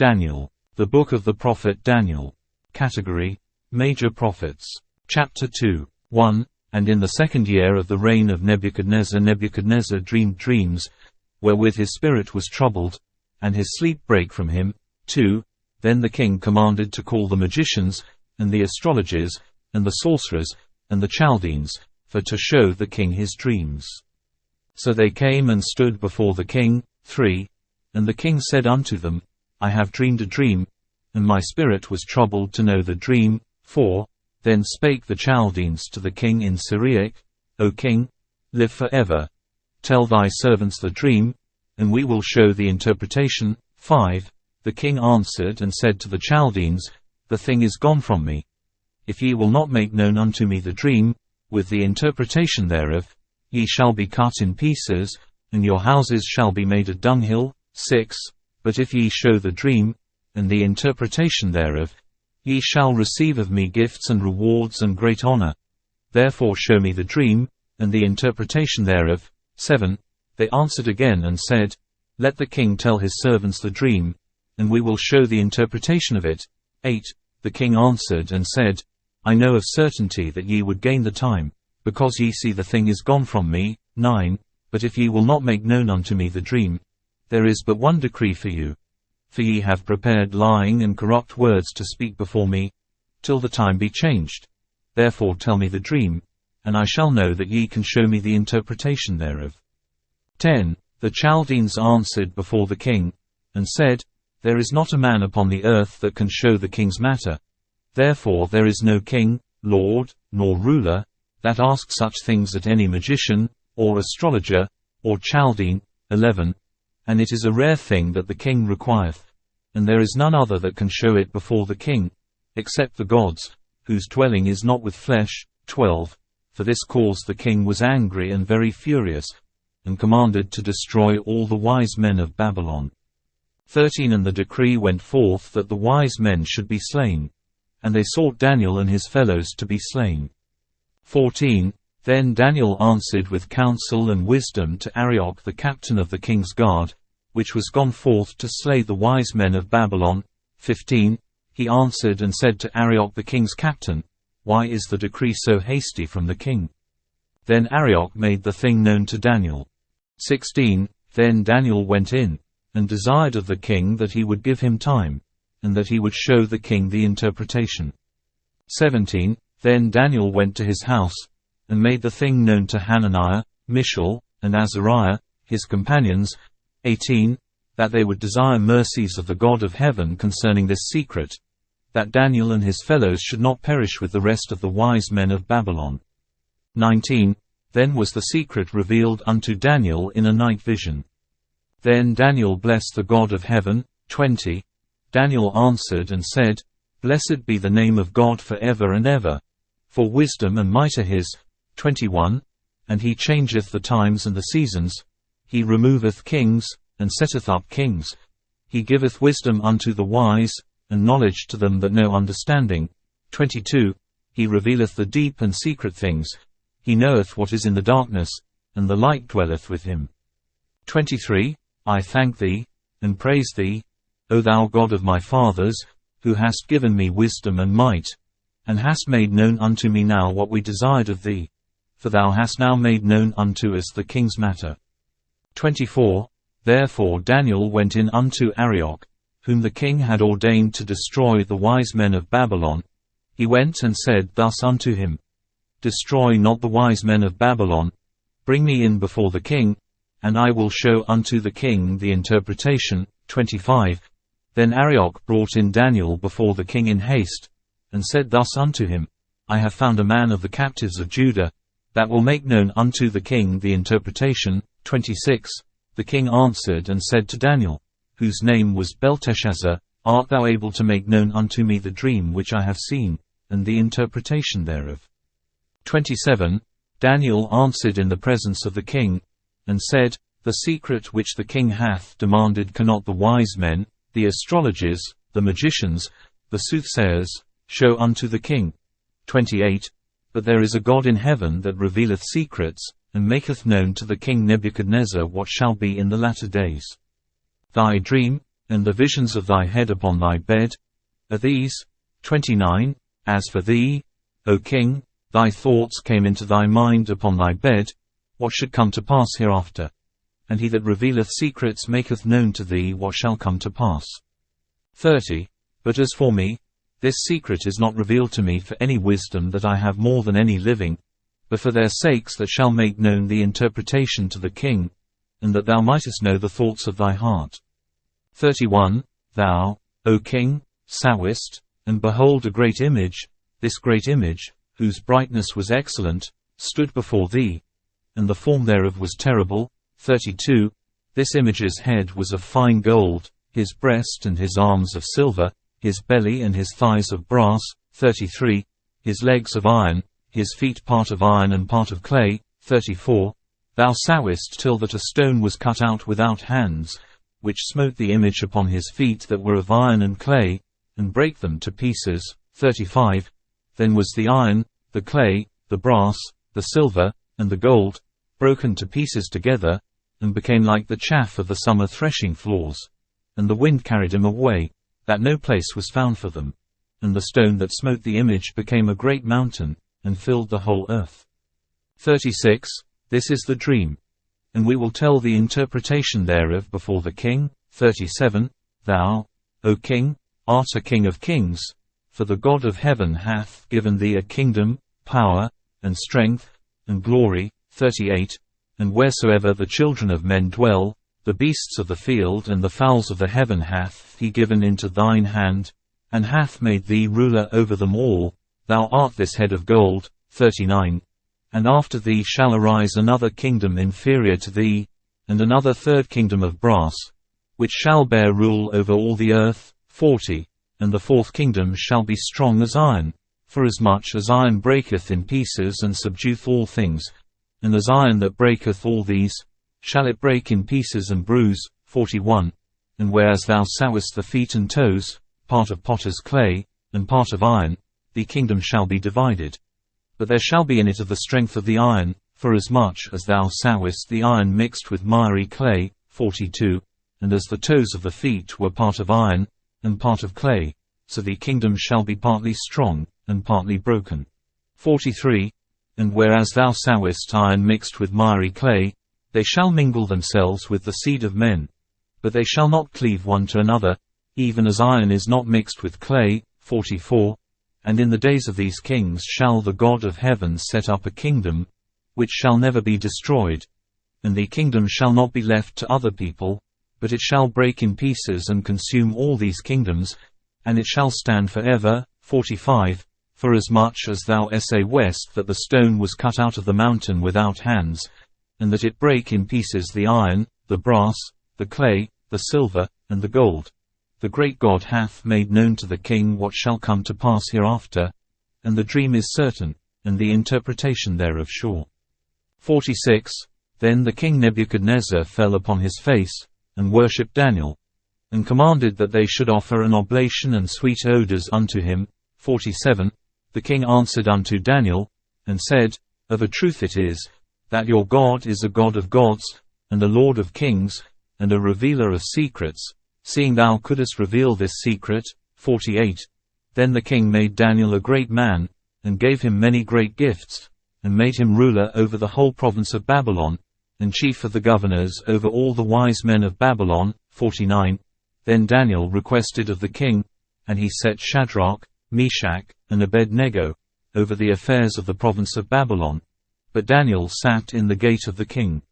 Daniel. The Book of the Prophet Daniel. Category: Major Prophets. Chapter 2. 1. And in the 2nd year of the reign of Nebuchadnezzar, Nebuchadnezzar dreamed dreams, wherewith his spirit was troubled, and his sleep brake from him. 2. Then the king commanded to call the magicians, and the astrologers, and the sorcerers, and the Chaldeans, for to show the king his dreams. So they came and stood before the king. 3. And the king said unto them, I have dreamed a dream, and my spirit was troubled to know the dream. 4. Then spake the Chaldeans to the king in Syriac, O king, live for ever. Tell thy servants the dream, and we will show the interpretation. 5. The king answered and said to the Chaldeans, The thing is gone from me. If ye will not make known unto me the dream, with the interpretation thereof, ye shall be cut in pieces, and your houses shall be made a dunghill. 6. But if ye show the dream, and the interpretation thereof, ye shall receive of me gifts and rewards and great honor. Therefore show me the dream, and the interpretation thereof. 7. They answered again and said, Let the king tell his servants the dream, and we will show the interpretation of it. 8. The king answered and said, I know of certainty that ye would gain the time, because ye see the thing is gone from me. 9. But if ye will not make known unto me the dream, there is but one decree for you. For ye have prepared lying and corrupt words to speak before me, till the time be changed. Therefore tell me the dream, and I shall know that ye can show me the interpretation thereof. 10. The Chaldeans answered before the king, and said, There is not a man upon the earth that can show the king's matter. Therefore there is no king, lord, nor ruler, that asks such things at any magician, or astrologer, or Chaldean. 11. And it is a rare thing that the king requireth, and there is none other that can show it before the king, except the gods, whose dwelling is not with flesh. 12. For this cause the king was angry and very furious, and commanded to destroy all the wise men of Babylon. 13. And the decree went forth that the wise men should be slain, and they sought Daniel and his fellows to be slain. 14. Then Daniel answered with counsel and wisdom to Arioch the captain of the king's guard, which was gone forth to slay the wise men of Babylon. 15. He answered and said to Arioch the king's captain, Why is the decree so hasty from the king? Then Arioch made the thing known to Daniel. 16. Then Daniel went in, and desired of the king that he would give him time, and that he would show the king the interpretation. 17. Then Daniel went to his house, and made the thing known to Hananiah, Mishael, and Azariah, his companions. 18. That they would desire mercies of the God of heaven concerning this secret, that Daniel and his fellows should not perish with the rest of the wise men of Babylon. 19. Then was the secret revealed unto Daniel in a night vision. Then Daniel blessed the God of heaven. 20. Daniel answered and said, Blessed be the name of God for ever and ever, for wisdom and might are his. 21. And he changeth the times and the seasons. He removeth kings, and setteth up kings. He giveth wisdom unto the wise, and knowledge to them that know understanding. 22. He revealeth the deep and secret things. He knoweth what is in the darkness, and the light dwelleth with him. 23. I thank thee, and praise thee, O thou God of my fathers, who hast given me wisdom and might, and hast made known unto me now what we desired of thee. For thou hast now made known unto us the king's matter. 24. Therefore Daniel went in unto Arioch, whom the king had ordained to destroy the wise men of Babylon. He went and said thus unto him, Destroy not the wise men of Babylon. Bring me in before the king, and I will show unto the king the interpretation. 25. Then Arioch brought in Daniel before the king in haste, and said thus unto him, I have found a man of the captives of Judah, that will make known unto the king the interpretation. 26. The king answered and said to Daniel, whose name was Belteshazzar, Art thou able to make known unto me the dream which I have seen, and the interpretation thereof? 27. Daniel answered in the presence of the king, and said, The secret which the king hath demanded cannot the wise men, the astrologers, the magicians, the soothsayers, show unto the king. 28. But there is a God in heaven that revealeth secrets, and maketh known to the king Nebuchadnezzar what shall be in the latter days. Thy dream, and the visions of thy head upon thy bed, are these. 29. As for thee, O king, thy thoughts came into thy mind upon thy bed, what should come to pass hereafter. And he that revealeth secrets maketh known to thee what shall come to pass. 30. But as for me, this secret is not revealed to me for any wisdom that I have more than any living, but for their sakes that shall make known the interpretation to the king, and that thou mightest know the thoughts of thy heart. 31. Thou, O king, sawest, and behold a great image, this great image, whose brightness was excellent, stood before thee, and the form thereof was terrible. 32. This image's head was of fine gold, his breast and his arms of silver, his belly and his thighs of brass. 33. His legs of iron, his feet part of iron and part of clay. 34. Thou sawest till that a stone was cut out without hands, which smote the image upon his feet that were of iron and clay, and brake them to pieces. 35. Then was the iron, the clay, the brass, the silver, and the gold, broken to pieces together, and became like the chaff of the summer threshing floors. And the wind carried them away, that no place was found for them. And the stone that smote the image became a great mountain, and filled the whole earth. 36. This is the dream. And we will tell the interpretation thereof before the king. 37. Thou, O king, art a king of kings, for the God of heaven hath given thee a kingdom, power, and strength, and glory. 38. And wheresoever the children of men dwell, the beasts of the field and the fowls of the heaven hath he given into thine hand, and hath made thee ruler over them all. Thou art this head of gold. 39. And after thee shall arise another kingdom inferior to thee, and another third kingdom of brass, which shall bear rule over all the earth. 40. And the fourth kingdom shall be strong as iron, forasmuch as iron breaketh in pieces and subdueth all things, and as iron that breaketh all these, shall it break in pieces and bruise. 41. And whereas thou sawest the feet and toes, part of potter's clay, and part of iron, the kingdom shall be divided. But there shall be in it of the strength of the iron, forasmuch as thou sawest the iron mixed with miry clay. 42. And as the toes of the feet were part of iron, and part of clay, so the kingdom shall be partly strong, and partly broken. 43. And whereas thou sawest iron mixed with miry clay, they shall mingle themselves with the seed of men, but they shall not cleave one to another, even as iron is not mixed with clay. 44. And in the days of these kings shall the God of heaven set up a kingdom, which shall never be destroyed, and the kingdom shall not be left to other people, but it shall break in pieces and consume all these kingdoms, and it shall stand forever. 45. Forasmuch as thou sawest that the stone was cut out of the mountain without hands, and that it brake in pieces the iron, the brass, the clay, the silver, and the gold, the great God hath made known to the king what shall come to pass hereafter, and the dream is certain, and the interpretation thereof sure. 46. Then the king Nebuchadnezzar fell upon his face, and worshipped Daniel, and commanded that they should offer an oblation and sweet odors unto him. 47. The king answered unto Daniel, and said, Of a truth it is, that your God is a God of gods, and a Lord of kings, and a revealer of secrets, seeing thou couldest reveal this secret. 48. Then the king made Daniel a great man, and gave him many great gifts, and made him ruler over the whole province of Babylon, and chief of the governors over all the wise men of Babylon. 49. Then Daniel requested of the king, and he set Shadrach, Meshach, and Abednego over the affairs of the province of Babylon. But Daniel sat in the gate of the king.